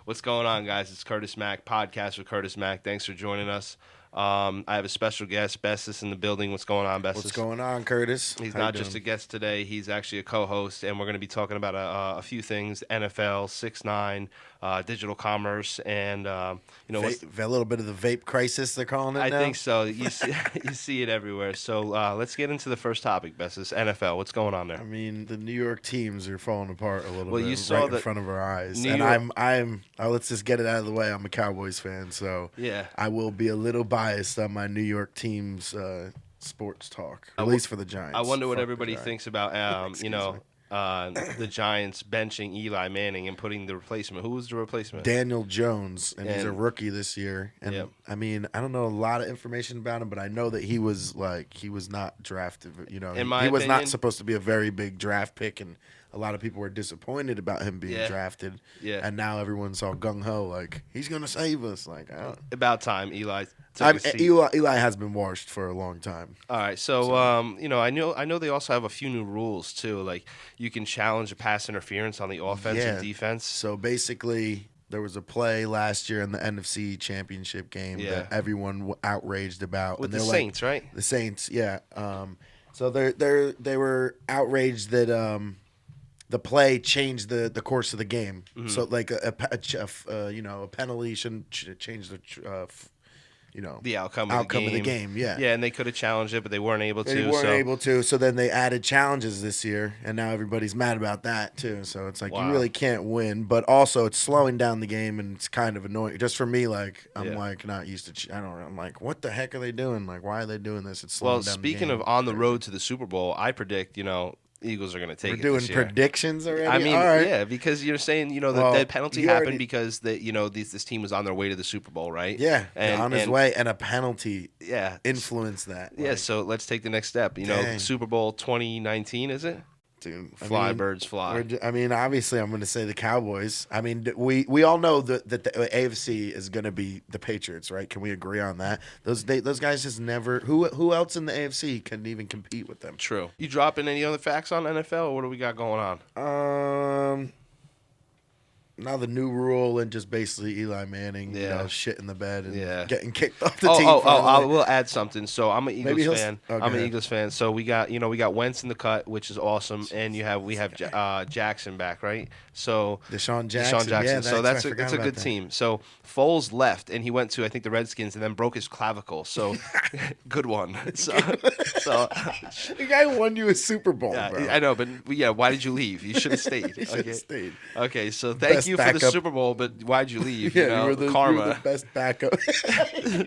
What's going on, guys? It's Curtis Mack, podcast with Curtis Mack. Thanks for joining us. I have a special guest, Bessas, in the building. What's going on, Bessas? What's going on, Curtis? He's How you not just a doing? guest today. He's actually a co-host, and we're going to be talking about a few things: NFL, 6ix9ine, digital commerce, and what's A little bit of the vape crisis, they're calling it I now. think so. You see, you see it everywhere. So let's get into the first topic, Bessas. NFL. What's going on there? I mean, the New York teams are falling apart a little Well, you bit saw right in that front of our eyes. New And York- let's just get it out of the way. I'm a Cowboys fan, so Yeah. I will be a little biased on my New York team's sports talk, at least for the Giants. I wonder what Fuck the everybody Giants. thinks about, Excuse me. the Giants benching Eli Manning and putting the replacement. Who was the replacement? Daniel Jones, and he's a And- rookie this year. And Yep. I mean, I don't know a lot of information about him, but I know that he was not drafted. In my he was opinion- not supposed to be a very big draft pick, and a lot of people were disappointed about him being Yeah. drafted. Yeah. And now everyone's all gung ho, like he's gonna save us. Like About time Eli took a seat. Eli has been washed for a long time. All right, so I know they also have a few new rules too. Like you can challenge a pass interference on the offense and defense. So basically, there was a play last year in the NFC Championship game Yeah. that everyone outraged about, With and the they're Saints, right? The Saints, yeah. So they were outraged that the play changed the course of the game. Mm-hmm. So like a penalty shouldn't change the The outcome of the game. game. Yeah. Yeah, and they could have challenged it, but they weren't able to. They weren't so. able to, so then they added challenges this year, and now everybody's mad about that too. So it's like Wow. you really can't win, but also it's slowing down the game, and it's kind of annoying. Just for me, like I'm Yeah. like not used to. I don't know. I'm like, what the heck are they doing? Like, why are they doing this? It's slowing Well, down speaking the of game. on the road to the Super Bowl, I predict Eagles are going to take We're it doing this year. predictions already. I mean, All right. yeah, because you're saying Well, the penalty you happened already- because this team was on their way to the Super Bowl, right? Yeah, and on his and- way, and a penalty Yeah, influenced that. yeah. Like, So let's take the next step. Dang. Super Bowl 2019, is it? dude, Fly, birds, fly. I mean, obviously, I'm going to say the Cowboys. I mean, we all know that the AFC is going to be the Patriots, right? Can we agree on that? Those guys just never. Who else in the AFC can even compete with them? True. You dropping any other facts on NFL, or what do we got going on? Now the new rule and just basically Eli Manning, Yeah. shit in the bed and Yeah. getting kicked off the Oh, team. I finally. will add something. So I'm an Maybe Eagles he'll- fan. oh, go I'm an ahead. Eagles fan. So we got Wentz in the cut, which is awesome, and we have Jackson back, right? So Deshaun Jackson. Yeah, so I that's forgot a about good that. team. So Foles left, and he went to I think the Redskins, and then broke his clavicle. So good one. So The guy won you a Super Bowl, yeah, bro. I know, but yeah, why did you leave? You should have stayed. He should have stayed. Okay, so thank Best you for the backup. Super Bowl, but why'd you leave? Yeah, you were the karma. best backup.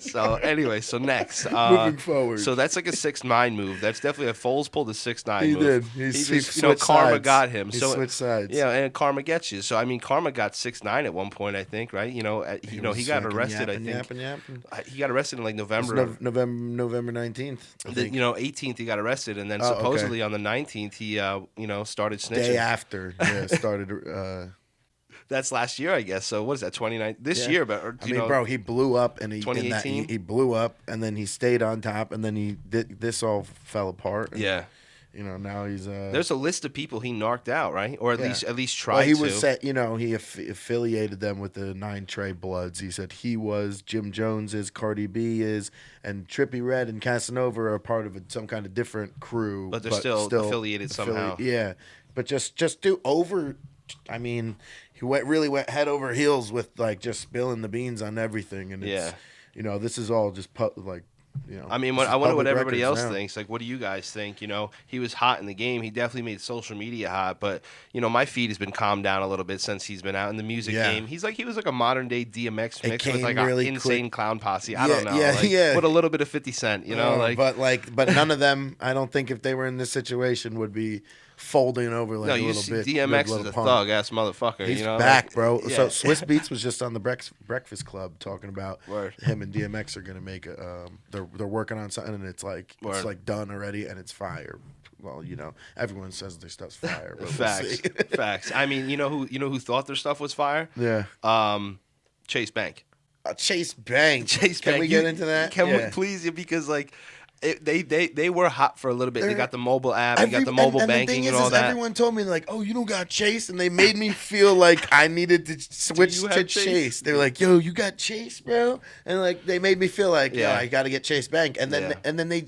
So anyway, so next, Moving forward. So that's like a 6ix9ine move. That's definitely a Foles pulled a 6ix9ine He move. did. He He just, switched karma sides. got him. He so switched sides. Yeah, and karma gets you. So I mean, karma got 6ix9ine at one point, I think, right? He was got fucking arrested. yapping, I think yapping. he got arrested in like It was November. November 19th. I think. 18th he got arrested, and then Oh, okay. supposedly on the 19th he started snitching. Day after, started. That's last year, I guess. So what is that? 29 this Yeah. year, but or, I mean, bro, he blew up, and he 2018? he blew up, and then he stayed on top, and then he did this all fell apart. And, Yeah. now he's There's a list of people he knocked out, right? Or at Yeah. least tried well, he to. was set. He affiliated them with the 9 Trey Bloods. He said he was, Jim Jones is, Cardi B is, and Trippie Redd and Casanova are part of some kind of different crew. But they're still affiliated somehow. Yeah, but just do over. I mean, he really went head over heels with like just spilling the beans on everything, and it's, this is all just I mean, this is I wonder what public everybody else records now. thinks. Like, what do you guys think? He was hot in the game. He definitely made social media hot. But my feed has been calmed down a little bit since he's been out in the music Yeah. game. He was like a modern day DMX It mix with came like really an insane quick. clown posse. I Yeah, don't know. yeah, yeah. With a little bit of 50 Cent, but none of them. I don't think if they were in this situation would be folding over like no, a you little see, bit. DMX little is a punk. thug ass motherfucker. He's like, back, bro. yeah. So Swiss Beats was just on the Breakfast Club talking about Word. him and DMX are gonna make they're working on something, and it's Word. like done already, and it's fire. Well, everyone says their stuff's fire. But Facts, We'll see. facts. I mean, who thought their stuff was fire? Yeah. Chase Bank. Chase Bank. Chase Can Bank. we get into that? Can we Yeah. please? Because like, They were hot for a little bit. They They're- got the mobile app, they got the mobile and banking the thing and all is that. everyone told me like, oh, you don't got Chase, and they made me feel like I needed to switch you to have Chase? Chase? They were like, yo, you got Chase, bro, and like they made me feel like, yo, Yeah. I got to get Chase Bank, and then Yeah.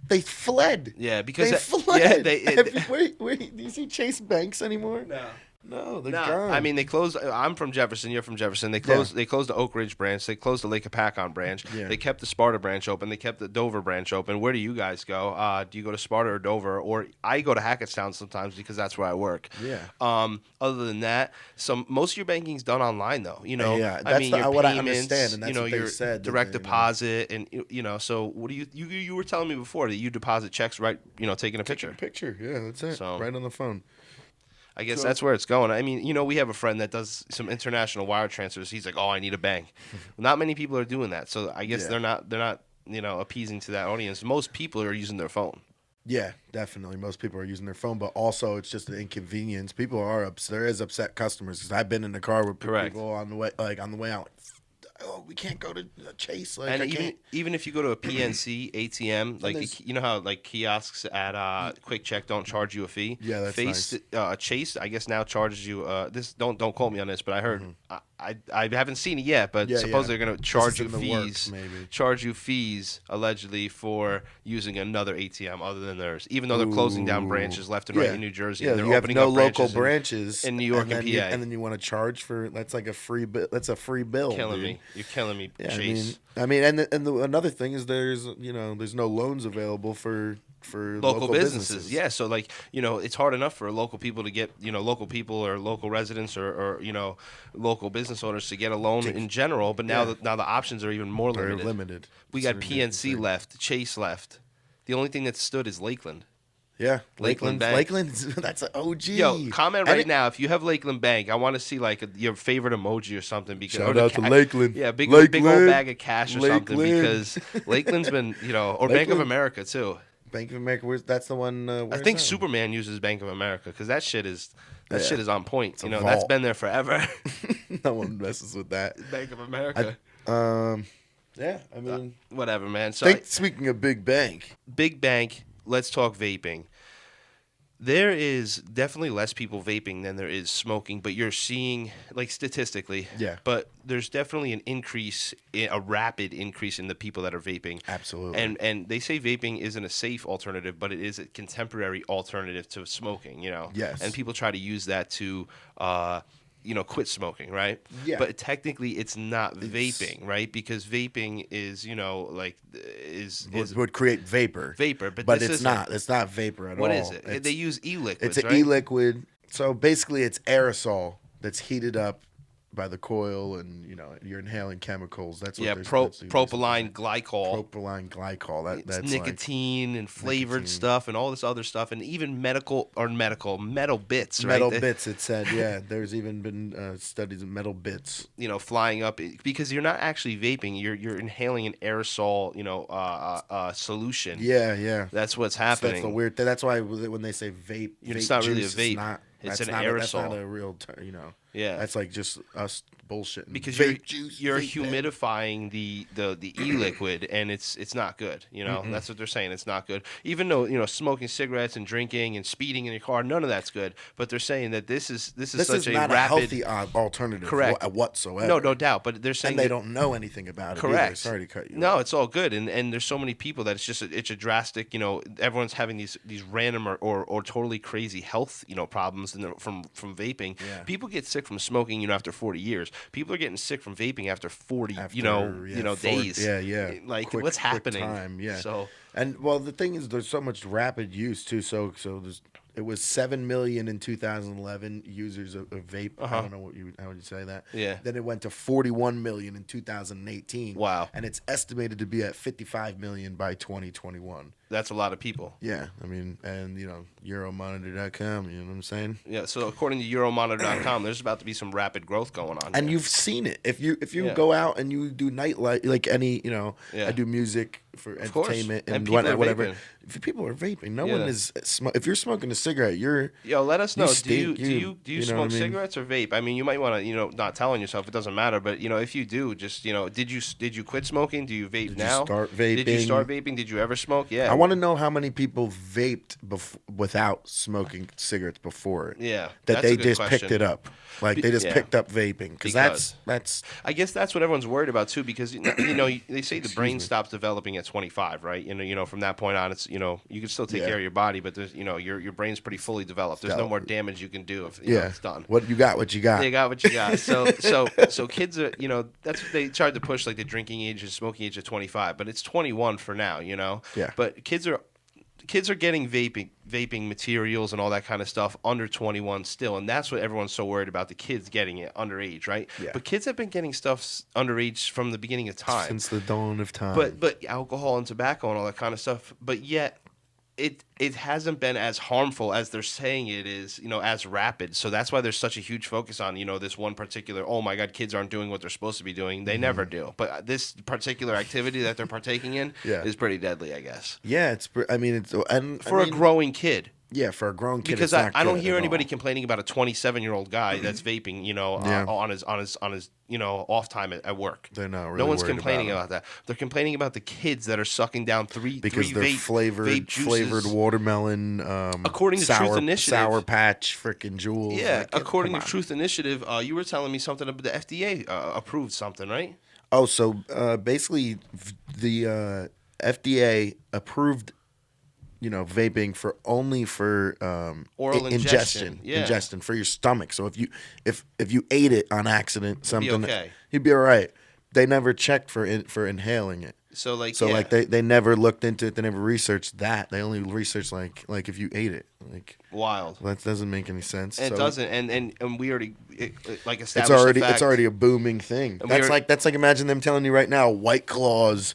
they fled. Yeah, because They fled. yeah, they Wait, do you see Chase Banks anymore? no. No, they're No, gone. I mean they closed. I'm from Jefferson. You're from Jefferson. They closed. They closed the Oak Ridge branch. They closed the Lake Apacon branch. Yeah. They kept the Sparta branch open. They kept the Dover branch open. Where do you guys go? Do you go to Sparta or Dover? Or I go to Hackettstown sometimes because that's where I work. Yeah. Other than that, most of your banking's done online though. You know. Yeah, I that's mean the- your what I payments, understand, and that's you know, what they your said that direct they- deposit, and So what do you were telling me before that you deposit checks right? Taking a picture. Picture. Yeah, that's it. So- right on the phone. I guess So- that's where it's going. I mean, we have a friend that does some international wire transfers. He's like, "Oh, I need a bank." Not many people are doing that, so I guess Yeah. they're not appeasing to that audience. Most people are using their phone. Yeah, definitely. Most people are using their phone, but also it's just an inconvenience. People are upset. There is upset customers because I've been in the car with Correct. people on the way out. Oh, we can't go to Chase. Like, And I even can't. even if you go to a PNC ATM, like there's- you know how like kiosks at Quick Check don't charge you a fee. Yeah, that's Chase, I guess now charges you. This don't quote me on this, but I heard I haven't seen it yet, but Yeah, suppose yeah. they're going to This charge is you in the fees. works, maybe. Charge you fees allegedly for using another ATM other than theirs, even though they're closing down Ooh. branches left and right in New Jersey. Yeah, and they're you have opening no up local branches branches in New York and then PA. and then you want to charge for that's like a free bill. That's a free bill. killing dude. me. You're killing me, Yeah, Chase. another thing is there's no loans available for Local businesses. Yeah, so like it's hard enough for local people to get local people or local residents or local business owners to get a loan in general, but now Yeah. now the options are even more They're limited. limited. We It's got a PNC ridiculous left, Chase left. The only thing that stood is Lakeland. Yeah, Lakeland Bank. Lakeland's that's an OG. Yo, comment And right it- now if you have Lakeland Bank. I want to see like your favorite emoji or something. Because Shout or the out to Lakeland. Yeah, big old Lakeland. bag of cash or something. Lakeland. Because Lakeland's been or Bank of Lakeland. America too. Bank of America. That's the one. I where's think that one? Superman uses Bank of America because that shit is Yeah. on point. a That's vault. been there forever. No one messes with that. Bank of America. Yeah, I mean, Whatever, man. So speaking of big bank, big bank. Let's talk vaping. There is definitely less people vaping than there is smoking, but you're seeing, like statistically, Yeah. But there's definitely an increase, a rapid increase in the people that are vaping. Absolutely. And they say vaping isn't a safe alternative, but it is a contemporary alternative to smoking. Yes. And people try to use that to, quit smoking, right? Yeah. But technically, it's not vaping, right? Because vaping is, would create vapor. vapor, but But this it's isn't. not. It's not vapor at all. What is it? It's, They use e-liquids, it's an right? e-liquid. So basically, it's aerosol that's heated up by the coil, and you're inhaling chemicals. That's what Yeah, that's propylene glycol. propylene glycol. It's That's nicotine and flavored nicotine. stuff and all this other stuff, and even metal bits, like metal right? bits. It said, yeah. There's even been studies of metal bits. Flying up because you're not actually vaping. You're inhaling an aerosol, solution. Yeah, yeah. That's what's So happening. that's the weird thing. That's why when they say vape, It's vape not really a juice, vape. It's that's an not that's aerosol. not a real term, Yeah. That's like just us bullshitting. Because vape juice, you're vape pen. humidifying the e-liquid, and it's not good. That's what they're saying. It's not good. Even though smoking cigarettes and drinking and speeding in your car, none of that's good. But they're saying that this is This such is a not rapid, a healthy alternative Correct. whatsoever. no doubt. But they're saying And they that- don't know anything about it. Correct. Either. Sorry to cut you. No, off. it's all good, and there's so many people that it's a drastic. Everyone's having these random or totally crazy health problems from vaping. Yeah. People get sick from smoking after 40 years. People are getting sick from vaping after 40 After, days. Yeah, yeah. Like Quick- what's quick happening? time, yeah. So And well, the thing is, there's so much rapid use too. So it was 7 million in 2011 users of vape. I don't know how would you say that. Yeah. Then it went to 41 million in 2018. Wow. And it's estimated to be at 55 million by 2021. that's a lot of people. Yeah, I mean, and Euromonitor.com. You know what I'm saying? Yeah. So according to Euromonitor.com, there's about to be some rapid growth going on. And here. you've seen it. If you Yeah. go out and you do nightlife, like any, Yeah. I do music for Of course. entertainment And and people are whatever. vaping. If people are vaping, no one Yeah. is. If you're smoking a cigarette, Yo, let us you know. stink. Do you You know what I smoke mean? cigarettes or vape? I mean, you might want to, not tell on yourself. It doesn't matter, but if you do, just did you quit smoking? Do you vape Did you now? start Did you start vaping? vaping? Did you ever smoke? Yeah, I want to know how many people vaped without smoking cigarettes before it. yeah. That That's a they good just picked question. it up, like they just Yeah, picked up vaping, because because that's I guess that's what everyone's worried about too, because they say the excuse brain me. stops developing at 25, right? From that point on, it's you can still take Yeah. care of your body, but there's your brain's pretty fully developed. There's no Del- more damage you can do if yeah. it's done. What you got? What you got? You got what you got. So kids are that's what they tried to push, like the drinking age and smoking age of 25, but it's 21 for now. Yeah. But kids are getting vaping materials and all that kind of stuff under 21 still, and that's what everyone's so worried about, the kids getting it underage, right? Yeah. But kids have been getting stuff underage from the beginning of time. Since the dawn of time. But alcohol and tobacco and all that kind of stuff, but yet it hasn't been as harmful as they're saying it is, as rapid. So that's why there's such a huge focus on, this one particular, oh my God, kids aren't doing what they're supposed to be doing. They never do. But this particular activity that they're partaking in Yeah. is pretty deadly, I guess. Yeah, For a growing kid. Yeah, for a grown kid, Because it's not I don't good hear at anybody all. complaining about a 27-year-old guy that's vaping, Yeah. on his off time at work. They're not really No one's worried complaining about about that. They're complaining about the kids that are sucking down because three they're vape juices. flavored watermelon. According to Truth Initiative, Sour Patch, freaking Jewels. Yeah, Like, according come to on. Truth Initiative, you were telling me something about the FDA approved something, right? Oh, so basically, the FDA approved, vaping for only for Oral ingestion. Yeah. ingestion for your stomach. So if you ate it on accident, Be something, okay. you'd be all right. They never checked for inhaling it. So So yeah. like they never looked into it. They never researched that. They only researched like if you ate it. Like, Wild. that doesn't make any sense. And it So doesn't, and we already established it's already a booming thing. That's like imagine them telling you right now White Claws.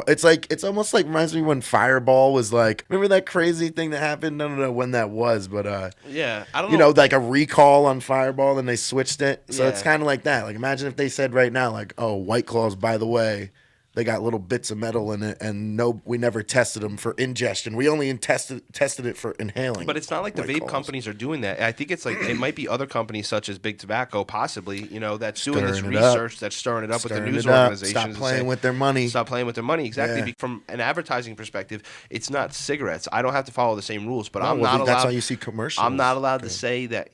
It's almost like reminds me when Fireball was like, remember that crazy thing that happened? I don't know when that was, but Yeah, I don't know. like a recall on Fireball and they switched it. So it's Yeah. kind of like that. Like imagine if they said right now like, oh, White Claws, by the way, they got little bits of metal in it, and we never tested them for ingestion. We only tested it for inhaling. But it's not like the White vape Claws. companies are doing that. I think it's like it might be other companies such as Big Tobacco, possibly, that's doing this Stirring it up. research, that's stirring it up with the Stirring news it up. organizations. Stop and playing say, with their money. Stop playing with their money. Exactly. Yeah. From an advertising perspective, it's not cigarettes. I don't have to follow the same rules, but No, I'm well, not allowed. that's why you see commercials. I'm not allowed to say that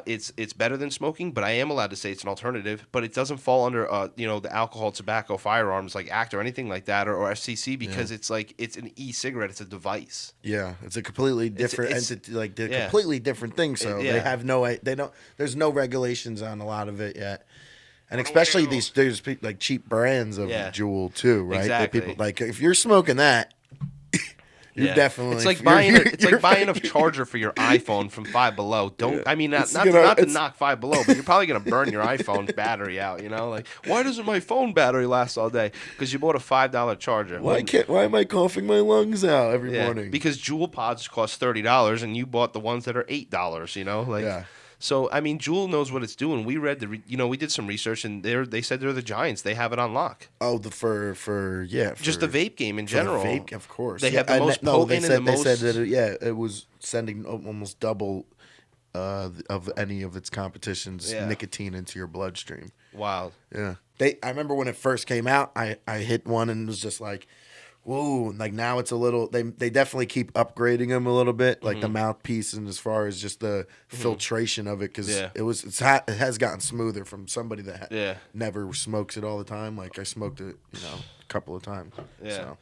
it's better than smoking, but I am allowed to say it's an alternative. But it doesn't fall under the Alcohol, Tobacco, Firearms like Act or anything like that, or FCC, because it's like it's an e-cigarette. It's a device. Yeah, it's a completely different entity. Like they're yeah. completely different things. So Yeah. they have they don't. There's no regulations on a lot of it yet. And especially there's like cheap brands of Yeah. Juul too, right? Exactly. People like if you're smoking that, you're Yeah. definitely. It's like you're buying a charger for your iPhone from Five Below. Don't I mean not to it's- knock Five Below, but you're probably gonna burn your iPhone's battery out. Like why doesn't my phone battery last all day? Because you bought a $5 charger. Why am I coughing my lungs out every Yeah, morning? because Juul pods cost $30 and you bought the ones that are $8. Yeah. So I mean, Juul knows what it's doing. We read we did some research and they said they're the giants. They have it on lock. Oh, Just the vape game in for the general. vape, of course. They Yeah, have the and most no, potent they said, and the most. They said that it was sending almost double of any of its competition's Yeah. nicotine into your bloodstream. Wild. Yeah. I remember when it first came out, I hit one and it was just like, whoa. Like now it's a little, they definitely keep upgrading them a little bit, like the mouthpiece and as far as just the filtration of it. Cause Yeah. it has gotten smoother from somebody that Yeah. never smokes it all the time. Like I smoked it, a couple of times. Yeah. So.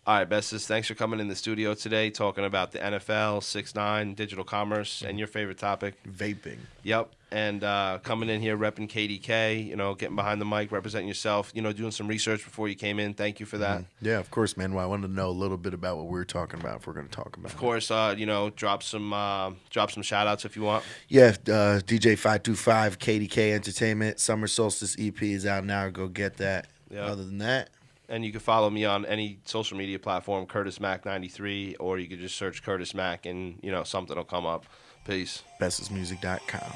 All right, Bessas, thanks for coming in the studio today, talking about the NFL, 6ix9ine, digital commerce, and your favorite topic. Vaping. Yep. And coming in here, repping KDK, getting behind the mic, representing yourself, doing some research before you came in. Thank you for that. Yeah, of course, man. Well, I wanted to know a little bit about what we're talking about if we're going to talk about it. Of course, drop some shout outs if you want. Yeah, DJ 525, KDK Entertainment, Summer Solstice EP is out now. Go get that. Yeah. Other than that, And you can follow me on any social media platform, Curtis Mack 93, or you could just search Curtis Mack and, something will come up. Peace. bestesmusic.com.